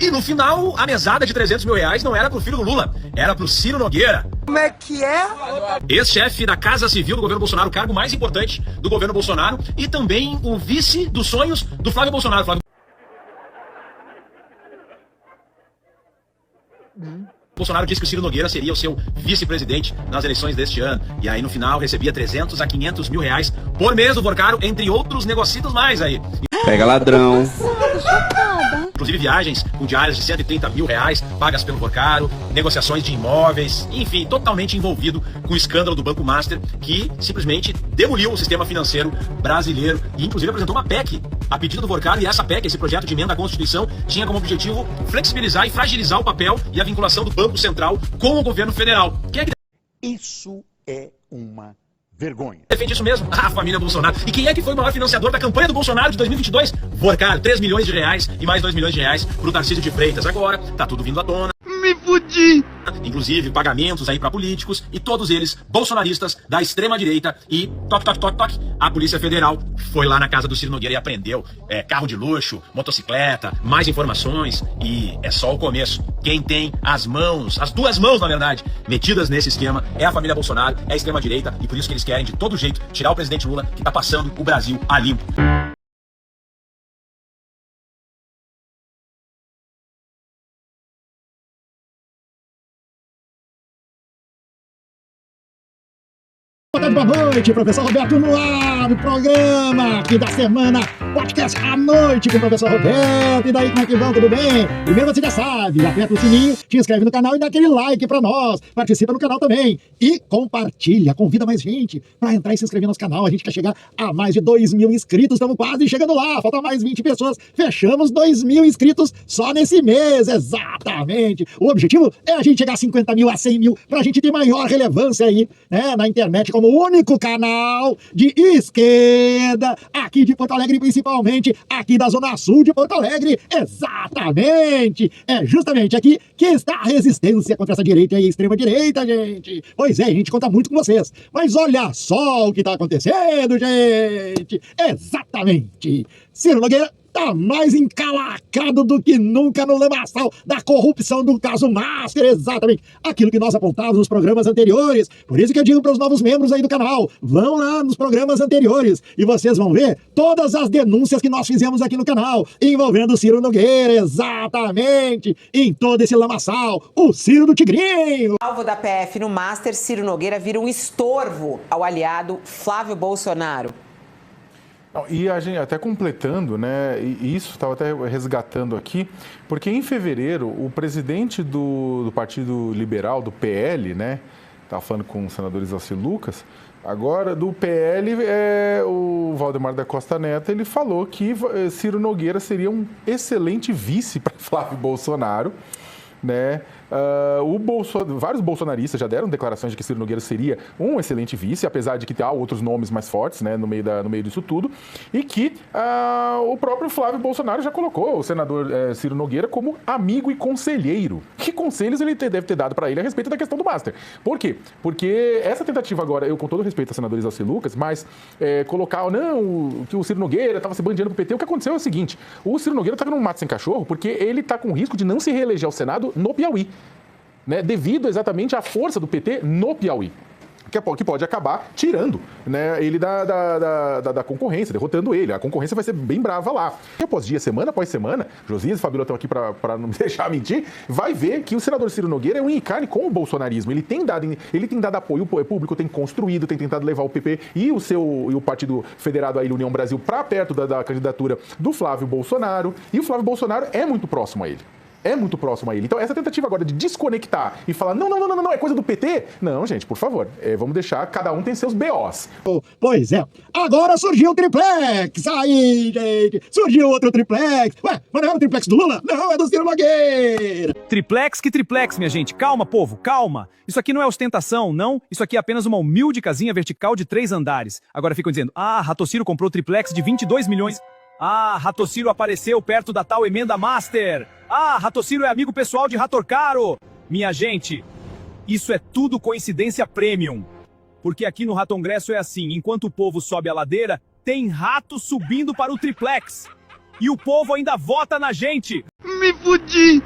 E no final, a mesada de 300 mil reais não era pro filho do Lula, era pro Ciro Nogueira. Como é que é? Ex-chefe da Casa Civil do governo Bolsonaro, o cargo mais importante do governo Bolsonaro, e também o vice dos sonhos do Flávio Bolsonaro. Bolsonaro disse que o Ciro Nogueira seria o seu vice-presidente nas eleições deste ano. E aí, no final, recebia 300 a 500 mil reais por mês do Vorcaro, entre outros negocitos mais aí. Pega ladrão. Inclusive viagens com diárias de 130 mil reais pagas pelo Vorcaro, negociações de imóveis, enfim, totalmente envolvido com o escândalo do Banco Master, que simplesmente demoliu o sistema financeiro brasileiro e inclusive apresentou uma PEC a pedido do Vorcaro, e essa PEC, esse projeto de emenda à Constituição, tinha como objetivo flexibilizar e fragilizar o papel e a vinculação do Banco Central com o governo federal. Quem é que Isso é uma vergonha. defende isso mesmo? A família Bolsonaro. E quem é que foi o maior financiador da campanha do Bolsonaro de 2022? Vorcaro, 3 milhões de reais e mais 2 milhões de reais pro Tarcísio de Freitas. Agora, tá tudo vindo à tona. Me fudi! Inclusive pagamentos aí para políticos, e todos eles bolsonaristas da extrema direita. E toque, toque, toque, toque, a Polícia Federal foi lá na casa do Ciro Nogueira e apreendeu carro de luxo, motocicleta, mais informações, e é só o começo. Quem tem as mãos, as duas mãos na verdade, metidas nesse esquema é a família Bolsonaro, é a extrema direita, e por isso que eles querem de todo jeito tirar o presidente Lula, que tá passando o Brasil a limpo. Boa noite, professor Roberto no ar, o programa aqui da semana, podcast à noite com o professor Roberto. E daí, como é que vão? Tudo bem? Primeiro você já sabe, aperta o sininho, te inscreve no canal e dá aquele like pra nós, participa no canal também e compartilha, convida mais gente pra entrar e se inscrever no nosso canal. A gente quer chegar a mais de 2.000 inscritos, estamos quase chegando lá, falta mais 20 pessoas, fechamos 2.000 inscritos só nesse mês, exatamente. O objetivo é a gente chegar a 50 mil, a 100 mil, pra gente ter maior relevância aí, né, na internet, como o único canal de esquerda aqui de Porto Alegre, principalmente aqui da Zona Sul de Porto Alegre. Exatamente! É justamente aqui que está a resistência contra essa direita e extrema direita, gente. Pois é, a gente conta muito com vocês. Mas olha só o que está acontecendo, gente. Exatamente. Ciro Nogueira tá mais encalacrado do que nunca no lamaçal da corrupção do caso Master, exatamente aquilo que nós apontávamos nos programas anteriores. Por isso que eu digo para os novos membros aí do canal, vão lá nos programas anteriores e vocês vão ver todas as denúncias que nós fizemos aqui no canal, envolvendo o Ciro Nogueira, exatamente, em todo esse lamaçal, o Ciro do Tigrinho. Alvo da PF no Master, Ciro Nogueira vira um estorvo ao aliado Flávio Bolsonaro. E a gente até completando, né, e isso estava até resgatando aqui, porque em fevereiro o presidente do Partido Liberal, do PL, né, estava falando com o senador Isacir Lucas, agora do PL, o Valdemar da Costa Neto, ele falou que Ciro Nogueira seria um excelente vice para Flávio Bolsonaro, né? Vários bolsonaristas já deram declarações de que Ciro Nogueira seria um excelente vice, apesar de que há outros nomes mais fortes, né, no meio disso tudo, e que o próprio Flávio Bolsonaro já colocou o senador Ciro Nogueira como amigo e conselheiro. Que conselhos ele deve ter dado para ele a respeito da questão do Master? Por quê? Porque essa tentativa agora, eu com todo respeito ao senador Isacir Lucas, mas colocar, que o Ciro Nogueira estava se bandeando pro PT, o que aconteceu é o seguinte, o Ciro Nogueira está no mato sem cachorro porque ele está com risco de não se reeleger ao Senado no Piauí, né, devido exatamente à força do PT no Piauí, que pode acabar tirando, né, ele da concorrência, derrotando ele. A concorrência vai ser bem brava lá. Dia após dia, semana após semana, Josias e Fabíola estão aqui para não me deixar mentir, vai ver que o senador Ciro Nogueira é um encarne com o bolsonarismo. Ele tem dado apoio público, tem construído, tem tentado levar o PP e o Partido Federado aí, União Brasil, para perto da candidatura do Flávio Bolsonaro. E o Flávio Bolsonaro é muito próximo a ele. Então, essa tentativa agora de desconectar e falar, não, é coisa do PT? Não, gente, por favor, vamos deixar, cada um tem seus BOs. Pois é, agora surgiu o triplex, aí, gente, surgiu outro triplex. Ué, mas não é o triplex do Lula? Não, é do Ciro Nogueira. Triplex, que triplex, minha gente, calma, povo, calma. Isso aqui não é ostentação, não, isso aqui é apenas uma humilde casinha vertical de 3 andares. Agora ficam dizendo, Ratociro comprou triplex de 22 milhões... Ratociro apareceu perto da tal emenda Master. Ratociro é amigo pessoal de Ratorcaro. Minha gente, isso é tudo coincidência premium. Porque aqui no Ratongresso é assim, enquanto o povo sobe a ladeira, tem rato subindo para o triplex. E o povo ainda vota na gente. Me fudi!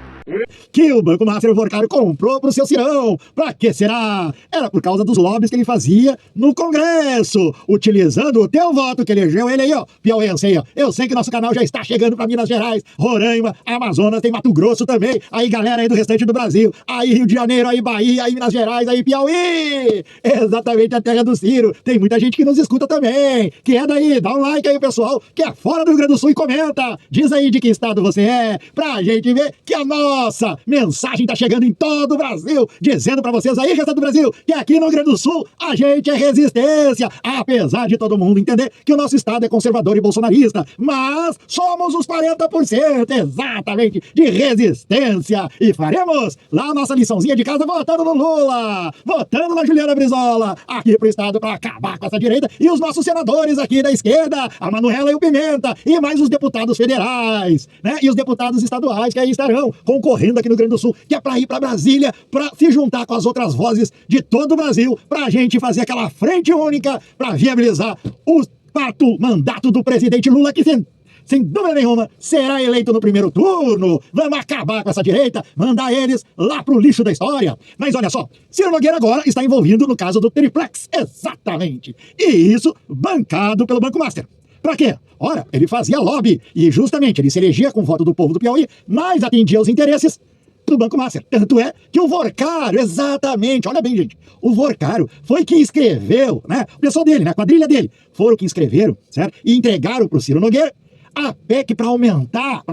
Que o Banco Master Vorcário comprou pro seu Cirão. Pra que será? Era por causa dos lobbies que ele fazia no Congresso, utilizando o teu voto que elegeu ele aí, ó, piauiense aí, ó. Eu sei que nosso canal já está chegando pra Minas Gerais, Roraima, Amazonas, tem Mato Grosso também. Aí, galera aí do restante do Brasil. Aí, Rio de Janeiro, aí, Bahia, aí, Minas Gerais, aí, Piauí. Exatamente a terra do Ciro. Tem muita gente que nos escuta também. Que é daí? Dá um like aí, pessoal, que é fora do Rio Grande do Sul e comenta. Diz aí de que estado você é, pra gente ver que a nossa mensagem tá chegando em todo o Brasil, dizendo pra vocês aí, restante do Brasil, que aqui no Rio Grande do Sul a gente é resistência, apesar de todo mundo entender que o nosso estado é conservador e bolsonarista, mas somos os 40%, exatamente, de resistência, e faremos lá a nossa liçãozinha de casa votando no Lula, votando na Juliana Brizola, aqui pro estado pra acabar com essa direita, e os nossos senadores aqui da esquerda, a Manuela e o Pimenta, e mais os deputados federais, né, e os deputados estaduais que aí estarão concorrendo aqui no Rio Grande do Sul, que é para ir para Brasília, para se juntar com as outras vozes de todo o Brasil, para a gente fazer aquela frente única para viabilizar o quarto mandato do presidente Lula, que sem dúvida nenhuma será eleito no primeiro turno. Vamos acabar com essa direita, mandar eles lá pro lixo da história. Mas olha só, Ciro Nogueira agora está envolvido no caso do Triplex, exatamente. E isso bancado pelo Banco Master. Pra quê? Ora, ele fazia lobby e justamente ele se elegia com o voto do povo do Piauí, mas atendia os interesses do Banco Master. Tanto é que o Vorcário, exatamente, olha bem, gente, o Vorcário foi quem escreveu, né? O pessoal dele, né? A quadrilha dele, foram quem escreveram, certo? E entregaram pro Ciro Nogueira a PEC para aumentar,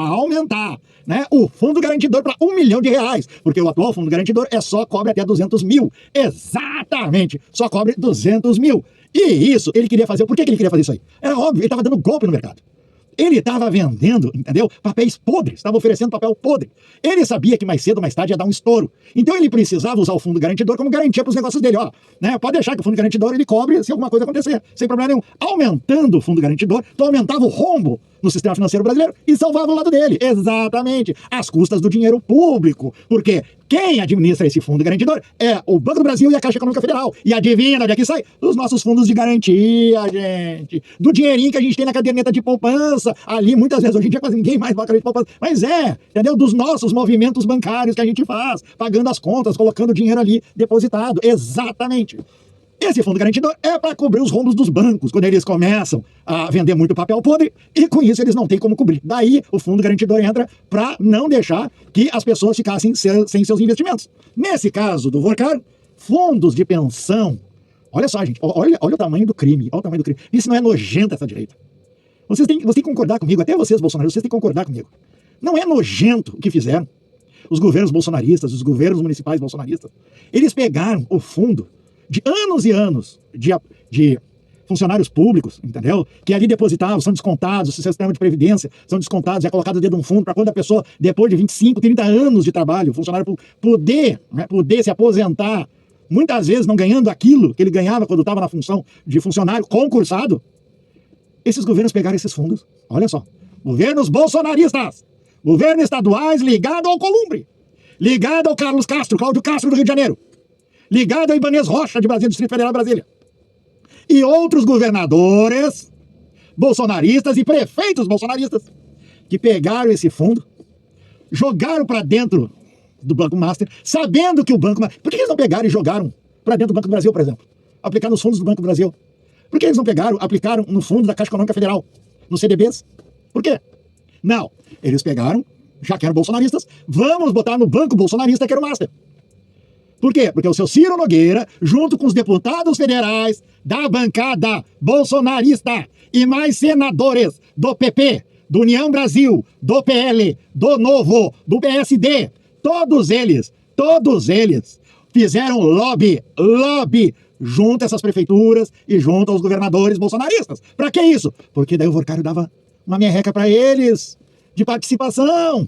né, o fundo garantidor para R$1 milhão, porque o atual fundo garantidor só cobre até 200 mil. Exatamente, só cobre 200 mil. E isso ele queria fazer. Por que ele queria fazer isso aí? Era óbvio, ele estava dando golpe no mercado. Ele estava vendendo, entendeu? Papéis podres, estava oferecendo papel podre. Ele sabia que mais cedo ou mais tarde ia dar um estouro. Então ele precisava usar o fundo garantidor como garantia para os negócios dele, ó. Né? Pode deixar que o fundo garantidor ele cobre se alguma coisa acontecer, sem problema nenhum. Aumentando o fundo garantidor, tu aumentava o rombo no sistema financeiro brasileiro e salvava o lado dele. Exatamente. Às custas do dinheiro público. Porque quem administra esse fundo garantidor é o Banco do Brasil e a Caixa Econômica Federal. E adivinha de onde é que sai? Dos nossos fundos de garantia, gente. Do dinheirinho que a gente tem na caderneta de poupança. Ali, muitas vezes, hoje em dia quase ninguém mais bota caderneta de poupança. Mas entendeu? Dos nossos movimentos bancários que a gente faz. Pagando as contas, colocando o dinheiro ali depositado. Exatamente. Esse fundo garantidor é para cobrir os rombos dos bancos, quando eles começam a vender muito papel podre, e com isso eles não têm como cobrir. Daí o fundo garantidor entra para não deixar que as pessoas ficassem sem seus investimentos. Nesse caso do Vorcário, fundos de pensão. Olha só, gente, olha o tamanho do crime, olha o tamanho do crime. Isso não é nojento, essa direita. Vocês têm que concordar comigo, até vocês, bolsonaristas, vocês têm que concordar comigo. Não é nojento o que fizeram os governos bolsonaristas, os governos municipais bolsonaristas. Eles pegaram o fundo de anos e anos de funcionários públicos, entendeu? Que ali depositavam, são descontados, o sistema de previdência, são descontados, é colocado dentro de um fundo para quando a pessoa, depois de 25, 30 anos de trabalho, o funcionário público, poder se aposentar, muitas vezes não ganhando aquilo que ele ganhava quando estava na função de funcionário concursado. Esses governos pegaram esses fundos, olha só, governos bolsonaristas, governos estaduais ligados ao Columbre, ligado ao Carlos Castro, Cláudio Castro do Rio de Janeiro, ligado a Ibanez Rocha, de Brasília, Distrito Federal, Brasília. E outros governadores bolsonaristas e prefeitos bolsonaristas que pegaram esse fundo, jogaram para dentro do Banco Master, sabendo que o Banco Master... Por que eles não pegaram e jogaram para dentro do Banco do Brasil, por exemplo? Aplicar nos fundos do Banco do Brasil. Por que eles não pegaram, aplicaram no fundo da Caixa Econômica Federal, nos CDBs? Por quê? Não. Eles pegaram, já que eram bolsonaristas, vamos botar no banco bolsonarista que era o Master. Por quê? Porque o seu Ciro Nogueira, junto com os deputados federais da bancada bolsonarista e mais senadores do PP, do União Brasil, do PL, do Novo, do PSD, todos eles fizeram lobby junto a essas prefeituras e junto aos governadores bolsonaristas. Pra que isso? Porque daí o Vorcário dava uma merreca pra eles de participação.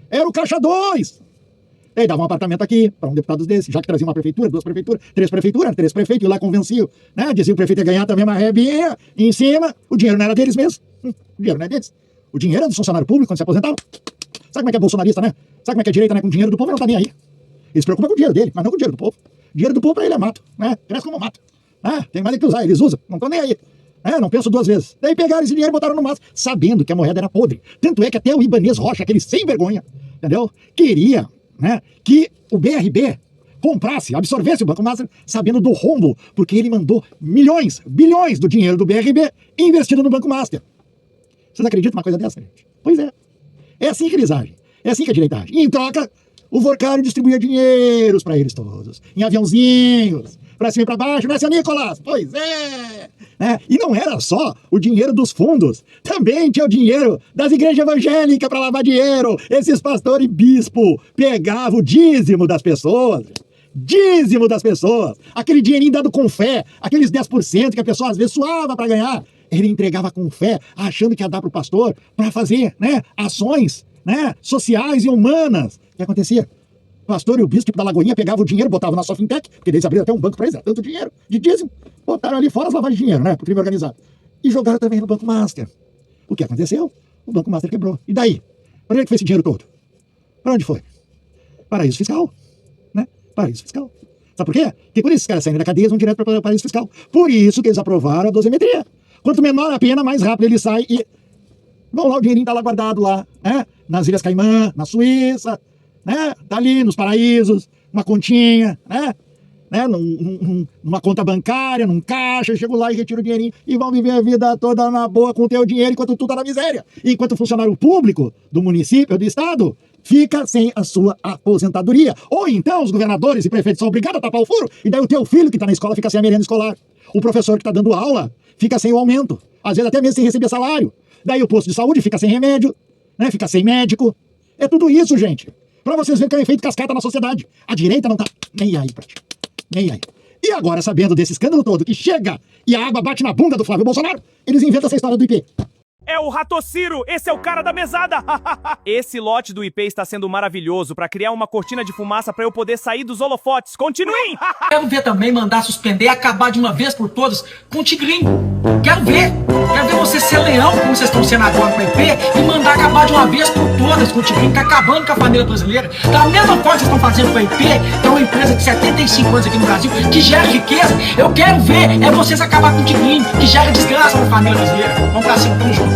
Era o Caixa 2. Aí dava um apartamento aqui para um deputado desse, já que trazia uma prefeitura, duas prefeituras, três prefeitos, e lá convenciam, né? Dizia que o prefeito ia ganhar também uma rebinha em cima, o dinheiro não era deles mesmo, o dinheiro não é deles. O dinheiro era do funcionário público quando se aposentava. Sabe como é que é bolsonarista, né? Sabe como é que é direita, né? Com o dinheiro do povo, ele não tá nem aí. Ele se preocupa com o dinheiro dele, mas não com o dinheiro do povo. O dinheiro do povo para ele é mato, né? Cresce como mato, né? Tem mais que usar, eles usam, não estão nem aí. Não penso duas vezes. Daí pegaram esse dinheiro e botaram no maço, sabendo que a moeda era podre. Tanto é que até o Ibanez Rocha, aquele sem vergonha, entendeu? Queria, né, que o BRB comprasse, absorvesse o Banco Master, sabendo do rombo, porque ele mandou milhões, bilhões do dinheiro do BRB investido no Banco Master. Vocês acreditam numa coisa dessa, gente? Pois é. É assim que eles agem. É assim que a direita age. E em troca, o Vorcari distribuía dinheiros para eles todos, em aviãozinhos, para cima e para baixo, né, seu Nicolas? Pois é. E não era só o dinheiro dos fundos, também tinha o dinheiro das igrejas evangélicas para lavar dinheiro. Esses pastores e bispo pegavam o dízimo das pessoas. Dízimo das pessoas. Aquele dinheirinho dado com fé, aqueles 10% que a pessoa às vezes suava para ganhar. Ele entregava com fé, achando que ia dar para o pastor para fazer, né, ações, né, sociais e humanas. O que acontecia? O pastor e o bispo da Lagoinha pegavam o dinheiro, botavam na sua fintech, porque eles abriram até um banco para eles, era tanto dinheiro de dízimo, botaram ali fora as lavagens de dinheiro, né, pro crime organizado. E jogaram também no Banco Master. O que aconteceu? O Banco Master quebrou. E daí? Para onde foi esse dinheiro todo? Para onde foi? Paraíso fiscal, né? Paraíso fiscal. Sabe por quê? Porque por isso os caras saem da cadeia e vão direto para o paraíso fiscal. Por isso que eles aprovaram a dosimetria. Quanto menor a pena, mais rápido ele sai e... Vão lá, o dinheirinho tá lá guardado lá, né? Nas Ilhas Caimã, na Suíça, né? Tá ali nos paraísos, uma continha, né? Numa conta bancária, num caixa, chego lá e retiro o dinheirinho e vão viver a vida toda na boa com o teu dinheiro enquanto tu tá na miséria. Enquanto o funcionário público do município, do estado, fica sem a sua aposentadoria. Ou então os governadores e prefeitos são obrigados a tapar o furo e daí o teu filho que tá na escola fica sem a merenda escolar. O professor que tá dando aula fica sem o aumento, às vezes até mesmo sem receber salário. Daí o posto de saúde fica sem remédio, né? Fica sem médico. É tudo isso, gente. Pra vocês verem que é um efeito cascata na sociedade. A direita não tá nem aí pra ti. Nem aí. E agora, sabendo desse escândalo todo, que chega e a água bate na bunda do Flávio Bolsonaro, eles inventam essa história do IP. É o Ratociro, esse é o cara da mesada. Esse lote do IP está sendo maravilhoso pra criar uma cortina de fumaça pra eu poder sair dos holofotes. Continuem! Quero ver também mandar suspender e acabar de uma vez por todas com o Tigrinho. Quero ver você ser leão, como vocês estão sendo agora com o IP, e mandar acabar de uma vez por todas com o Tigrinho, que tá acabando com a família brasileira. Da mesma forma que vocês estão fazendo com a IP, que é uma empresa de 75 anos aqui no Brasil, que gera riqueza. Eu quero ver vocês acabar com o Tigrinho, que gera desgraça pra família brasileira. Vamos pra cima, tamo junto.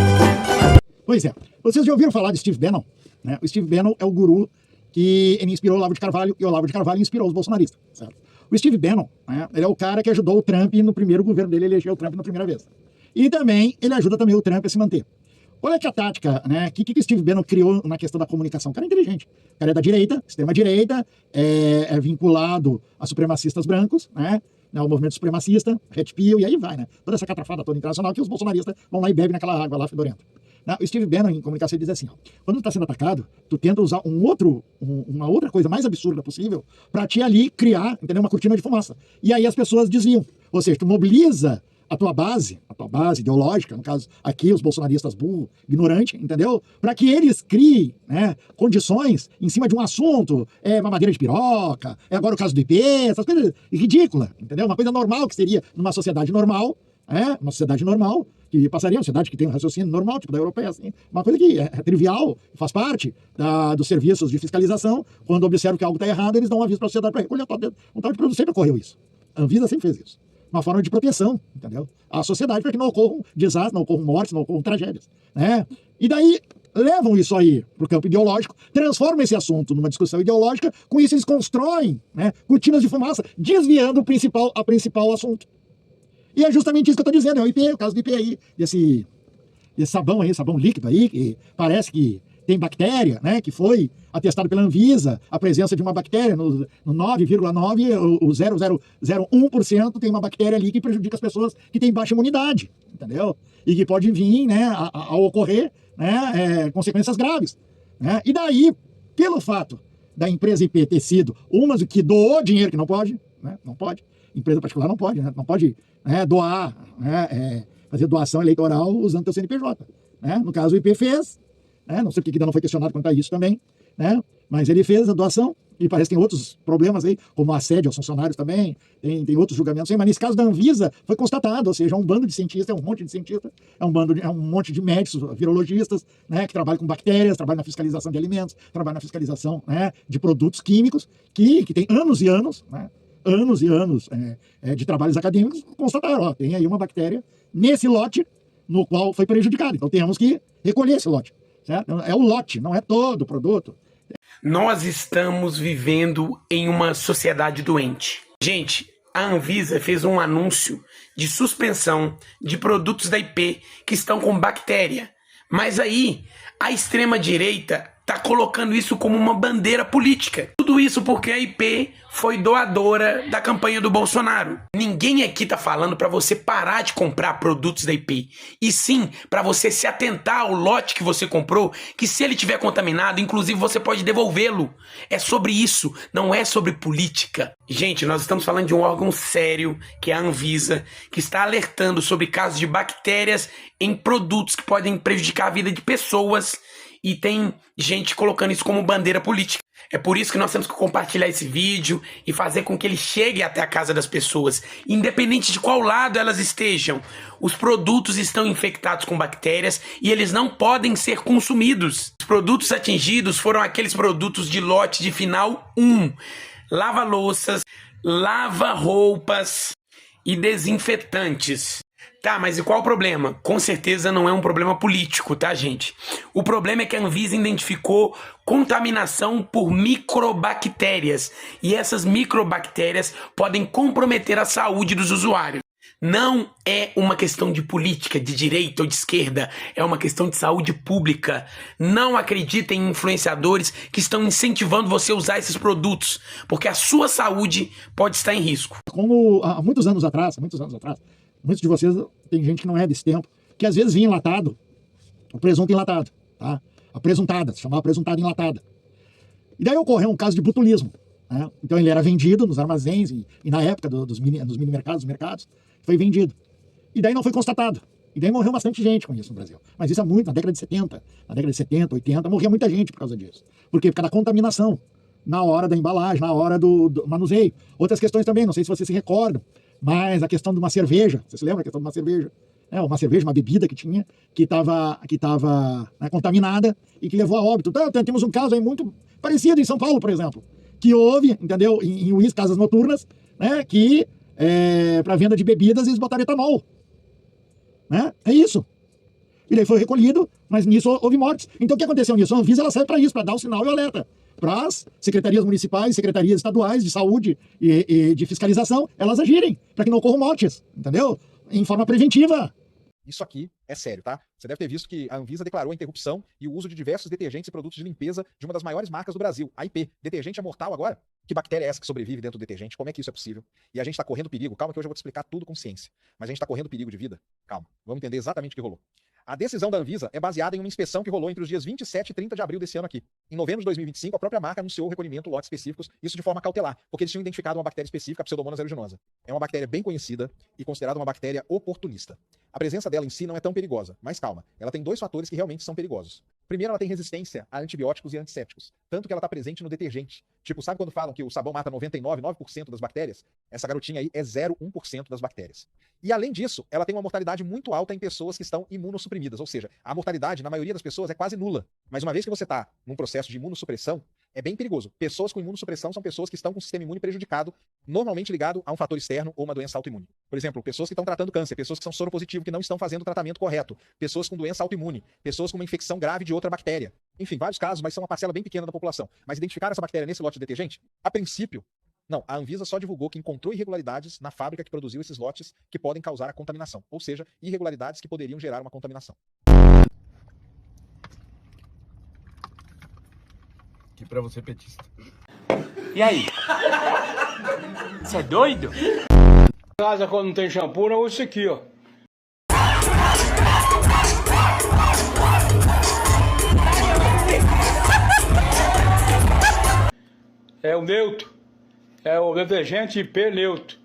Pois é. Vocês já ouviram falar de Steve Bannon? Né? O Steve Bannon é o guru que ele inspirou o Olavo de Carvalho e o Olavo de Carvalho inspirou os bolsonaristas. Certo? O Steve Bannon, né, ele é o cara que ajudou o Trump no primeiro governo dele, elegeu o Trump na primeira vez. E também ele ajuda também o Trump a se manter. Qual é que é a tática, né? O que o Steve Bannon criou na questão da comunicação? O cara é inteligente. O cara é da direita, extrema-direita, é vinculado a supremacistas brancos, né? O movimento supremacista, Red Pill, e aí vai, né? Toda essa catrafada toda internacional que os bolsonaristas vão lá e bebem naquela água lá fedorenta. O Steve Bannon, em comunicação, ele diz assim, ó, quando tu tá sendo atacado, tu tenta usar uma outra coisa mais absurda possível pra te ali criar, entendeu? Uma cortina de fumaça. E aí as pessoas desviam. Ou seja, tu mobiliza a tua base ideológica, no caso aqui os bolsonaristas burro, ignorante, entendeu? Para que eles criem, né, condições em cima de um assunto, mamadeira de piroca, agora o caso do IP, essas coisas ridículas, entendeu? Uma coisa normal que seria numa sociedade normal, uma sociedade normal, que passaria, uma sociedade que tem um raciocínio normal, tipo da europeia, assim, uma coisa que é trivial, faz parte dos serviços de fiscalização, quando observam que algo está errado, eles dão um aviso para a sociedade para recolher um tal de produto, sempre ocorreu isso. A Anvisa sempre fez isso. Uma forma de proteção, entendeu? A sociedade para que não ocorram desastres, não ocorram mortes, não ocorram tragédias, né? E daí levam isso aí para o campo ideológico, transformam esse assunto numa discussão ideológica, com isso eles constroem, né, cortinas de fumaça, desviando a principal assunto. E é justamente isso que eu estou dizendo, é o IP, o caso do IP aí, desse sabão aí, sabão líquido aí, que parece que tem bactéria, né, que foi atestado pela Anvisa, a presença de uma bactéria no 9,9, o 0,001% tem uma bactéria ali que prejudica as pessoas que têm baixa imunidade, entendeu? E que pode vir, né, a ocorrer, né, consequências graves, né? E daí, pelo fato da empresa IP ter sido uma que doou dinheiro que não pode, né, não pode, empresa particular não pode, né, não pode, né, doar, né, fazer doação eleitoral usando teu CNPJ, né? No caso o IP fez, não sei porque ainda não foi questionado quanto a isso também, né? Mas ele fez a doação, e parece que tem outros problemas aí, como assédio aos funcionários também, tem outros julgamentos aí, mas nesse caso da Anvisa foi constatado, ou seja, um bando de cientistas, um monte de cientistas, um monte de médicos, virologistas, né, que trabalham com bactérias, trabalham na fiscalização de alimentos, trabalham na fiscalização, né, de produtos químicos, que tem anos e anos, né, anos e anos de trabalhos acadêmicos, constataram, ó, tem aí uma bactéria nesse lote no qual foi prejudicado. Então temos que recolher esse lote. Certo? É o lote, não é todo o produto. Nós estamos vivendo em uma sociedade doente. Gente, a Anvisa fez um anúncio de suspensão de produtos da IP que estão com bactéria. Mas aí, a extrema-direita está colocando isso como uma bandeira política. Tudo isso porque a IP foi doadora da campanha do Bolsonaro. Ninguém aqui está falando para você parar de comprar produtos da IP. E sim, para você se atentar ao lote que você comprou, que se ele tiver contaminado, inclusive você pode devolvê-lo. É sobre isso, não é sobre política. Gente, nós estamos falando de um órgão sério, que é a Anvisa, que está alertando sobre casos de bactérias em produtos que podem prejudicar a vida de pessoas. E tem gente colocando isso como bandeira política. É por isso que nós temos que compartilhar esse vídeo e fazer com que ele chegue até a casa das pessoas. Independente de qual lado elas estejam, os produtos estão infectados com bactérias e eles não podem ser consumidos. Os produtos atingidos foram aqueles produtos de lote de final 1. Lava-louças, lava-roupas e desinfetantes. Tá, mas e qual o problema? Com certeza não é um problema político, tá, gente? O problema é que a Anvisa identificou contaminação por microbactérias. E essas microbactérias podem comprometer a saúde dos usuários. Não é uma questão de política, de direita ou de esquerda. É uma questão de saúde pública. Não acredite em influenciadores que estão incentivando você a usar esses produtos, porque a sua saúde pode estar em risco. Como há muitos anos atrás, muitos de vocês, tem gente que não é desse tempo, que às vezes vinha enlatado, o presunto enlatado, tá? A presuntada, se chamava presuntada enlatada. E daí ocorreu um caso de botulismo, né? Então ele era vendido nos armazéns e na época dos mini-mercados, dos mercados, foi vendido. E daí não foi constatado. E daí morreu bastante gente com isso no Brasil. Mas isso é muito, na década de 70, 80, morria muita gente por causa disso. Por quê? Por causa da contaminação, na hora da embalagem, na hora do manuseio. Outras questões também, não sei se vocês se recordam, mas a questão de uma cerveja, você se lembra a questão de uma cerveja? Uma cerveja, uma bebida que tinha, que estava né, contaminada e que levou a óbito. Então, temos um caso aí muito parecido em São Paulo, por exemplo, que houve, entendeu, em uísque, casas noturnas, né, que para venda de bebidas eles botaram etanol. Né? É isso. E daí foi recolhido, mas nisso houve mortes. Então o que aconteceu nisso? A Anvisa ela serve para isso, para dar o sinal e o alerta. Para as secretarias municipais, secretarias estaduais de saúde e de fiscalização, elas agirem, para que não ocorram mortes, entendeu? Em forma preventiva. Isso aqui é sério, tá? Você deve ter visto que a Anvisa declarou a interrupção e o uso de diversos detergentes e produtos de limpeza de uma das maiores marcas do Brasil, a IP. Detergente é mortal agora? Que bactéria é essa que sobrevive dentro do detergente? Como é que isso é possível? E a gente está correndo perigo. Calma que hoje eu vou te explicar tudo com ciência. Mas a gente está correndo perigo de vida? Calma. Vamos entender exatamente o que rolou. A decisão da Anvisa é baseada em uma inspeção que rolou entre os dias 27 e 30 de abril desse ano aqui. Em novembro de 2025, a própria marca anunciou o recolhimento de lotes específicos, isso de forma cautelar, porque eles tinham identificado uma bactéria específica, a Pseudomonas aeruginosa. É uma bactéria bem conhecida e considerada uma bactéria oportunista. A presença dela em si não é tão perigosa, mas calma, ela tem dois fatores que realmente são perigosos. Primeiro, ela tem resistência a antibióticos e antissépticos, tanto que ela está presente no detergente. Tipo, sabe quando falam que o sabão mata 99,9% das bactérias? Essa garotinha aí é 0,1% das bactérias. E além disso, ela tem uma mortalidade muito alta em pessoas que estão imunossuprimidas, ou seja, a mortalidade na maioria das pessoas é quase nula. Mas uma vez que você está num processo de imunossupressão, é bem perigoso. Pessoas com imunossupressão são pessoas que estão com o sistema imune prejudicado, normalmente ligado a um fator externo ou uma doença autoimune. Por exemplo, pessoas que estão tratando câncer, pessoas que são soropositivas, que não estão fazendo o tratamento correto, pessoas com doença autoimune, pessoas com uma infecção grave de outra bactéria. Enfim, vários casos, mas são uma parcela bem pequena da população. Mas identificaram essa bactéria nesse lote de detergente? A princípio, não. A Anvisa só divulgou que encontrou irregularidades na fábrica que produziu esses lotes que podem causar a contaminação, ou seja, irregularidades que poderiam gerar uma contaminação. Aqui pra você, petista. E aí? Você é doido? Casa quando não tem shampoo, não usa isso aqui, ó. É o neutro. É o detergente IP neutro.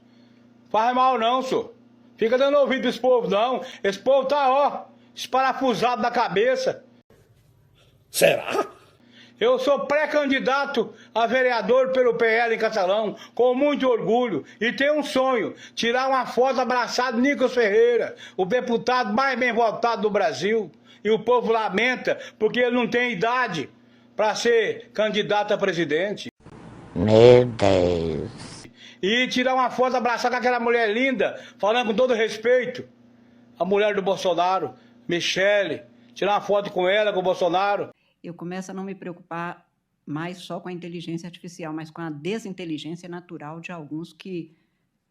Faz mal não, senhor. Fica dando ouvido desse povo, não. Esse povo tá, ó, esparafusado na cabeça. Será? Eu sou pré-candidato a vereador pelo PL em Catalão, com muito orgulho, e tenho um sonho, tirar uma foto abraçado Nicolas Ferreira, o deputado mais bem votado do Brasil. E o povo lamenta, porque ele não tem idade para ser candidato a presidente. Meu Deus. e tirar uma foto abraçada com aquela mulher linda, falando com todo respeito. A mulher do Bolsonaro, Michele, tirar uma foto com ela, com o Bolsonaro. Eu começo a não me preocupar mais só com a inteligência artificial, mas com a desinteligência natural de alguns que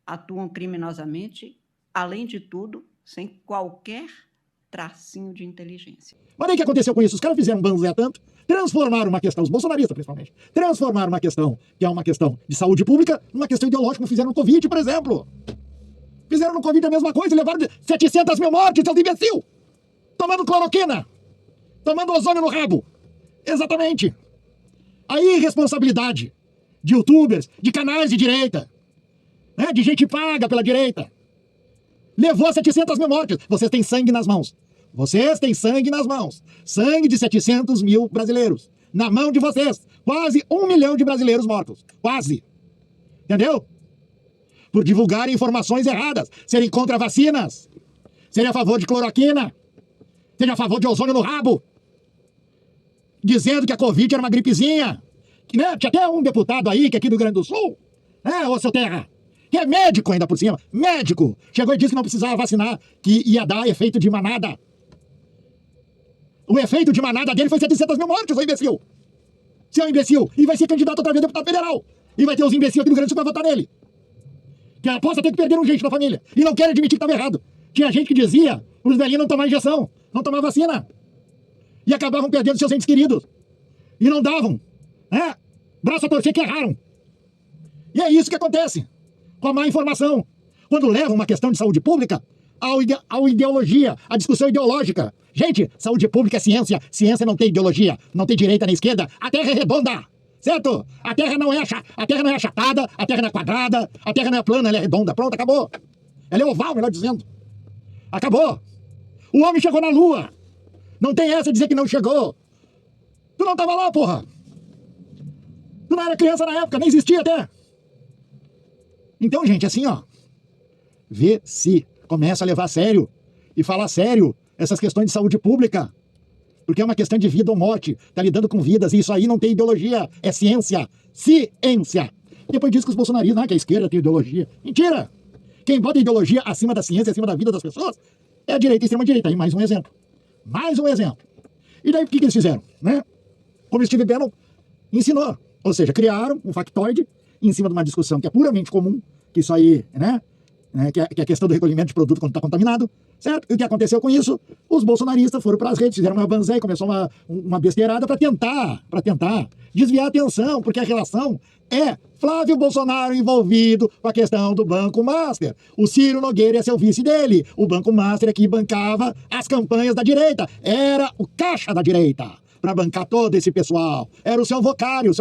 atuam criminosamente, além de tudo, sem qualquer tracinho de inteligência. Mas aí o que aconteceu com isso? Os caras fizeram banzé tanto, transformaram uma questão, os bolsonaristas principalmente, transformaram uma questão que é uma questão de saúde pública numa questão ideológica, como fizeram no Covid, por exemplo. Fizeram no Covid a mesma coisa, levaram 700 mil mortes, seus imbecil! Tomando cloroquina, tomando ozônio no rabo. Exatamente. A irresponsabilidade de youtubers, de canais de direita, né, de gente paga pela direita, levou a 700 mil mortes. Vocês têm sangue nas mãos. Vocês têm sangue nas mãos. Sangue de 700 mil brasileiros. Na mão de vocês. Quase 1 milhão de brasileiros mortos. Quase. Entendeu? Por divulgarem informações erradas. Serem contra vacinas. Serem a favor de cloroquina. Serem a favor de ozônio no rabo. Dizendo que a Covid era uma gripezinha. Que, né, tinha até um deputado aí, que é aqui do Rio Grande do Sul. Né, ô seu terra? Que é médico ainda por cima. Médico. Chegou e disse que não precisava vacinar. Que ia dar efeito de manada. O efeito de manada dele foi 700 mil mortes, seu imbecil. Seu imbecil. E vai ser candidato outra vez a deputado federal. E vai ter os imbecil aqui no Rio Grande do Sul pra votar nele. Que aposta ter que perder gente da família. E não quer admitir que estava errado. Tinha gente que dizia os velhinhos não tomar injeção, não tomar vacina. E acabavam perdendo seus entes queridos. E não davam. Né? Braço a torcer que erraram. E é isso que acontece com a má informação. Quando levam uma questão de saúde pública ao ideologia, à discussão ideológica. Gente, saúde pública é ciência. Ciência não tem ideologia, não tem direita nem esquerda. A Terra é redonda, certo? A Terra não é achatada, a Terra não é quadrada, a Terra não é plana, ela é redonda. Pronto, acabou. Ela é oval, melhor dizendo. Acabou. O homem chegou na Lua. Não tem essa de dizer que não chegou. Tu não tava lá, porra. Tu não era criança na época, nem existia até. Então, gente, assim, ó. Vê se começa a levar a sério e falar sério essas questões de saúde pública. Porque é uma questão de vida ou morte. Tá lidando com vidas e isso aí não tem ideologia. É ciência. Ciência. Depois diz que os bolsonaristas, que a esquerda tem ideologia. Mentira! Quem bota ideologia acima da ciência, acima da vida das pessoas, é a direita e a extrema-direita. Aí mais um exemplo. Mais um exemplo. E daí o que eles fizeram? Né? Como Steve Bannon ensinou. Ou seja, criaram um factoide em cima de uma discussão que é puramente comum, que isso aí, né? Que é a questão do recolhimento de produto quando está contaminado, certo? E o que aconteceu com isso? Os bolsonaristas foram para as redes, fizeram uma banzé e começou uma besteirada para tentar desviar a atenção, porque a relação é Flávio Bolsonaro envolvido com a questão do Banco Master. O Ciro Nogueira é seu vice dele. O Banco Master é que bancava as campanhas da direita. Era o caixa da direita para bancar todo esse pessoal. Era o seu vocário,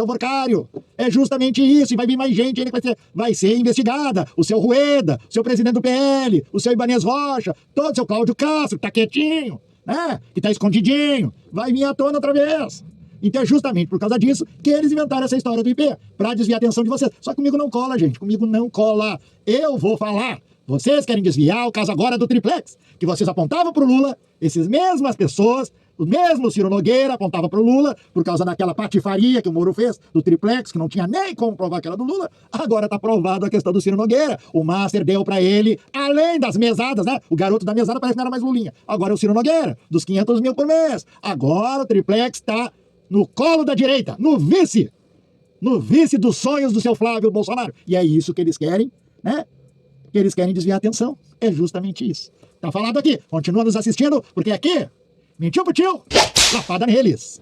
É justamente isso, e vai vir mais gente ainda que vai ser investigada. O seu Rueda, o seu presidente do PL, o seu Ibanez Rocha, todo o seu Cláudio Castro, que tá quietinho, né? Que tá escondidinho, vai vir à tona outra vez. Então é justamente por causa disso que eles inventaram essa história do IP, para desviar a atenção de vocês. Só que comigo não cola, gente, comigo não cola. Eu vou falar. Vocês querem desviar o caso agora do triplex, que vocês apontavam pro Lula, essas mesmas pessoas, o mesmo Ciro Nogueira apontava pro Lula, por causa daquela patifaria que o Moro fez, do triplex, que não tinha nem como provar que era do Lula, agora tá provado a questão do Ciro Nogueira. O Master deu pra ele, além das mesadas, né? O garoto da mesada parece que não era mais Lulinha. Agora é o Ciro Nogueira, dos 500 mil por mês. Agora o triplex tá no colo da direita, no vice dos sonhos do seu Flávio Bolsonaro. E é isso que eles querem, né? Que eles querem desviar a atenção. É justamente isso. Tá falado aqui. Continua nos assistindo, porque aqui, mentiu pro tio, lapada neles.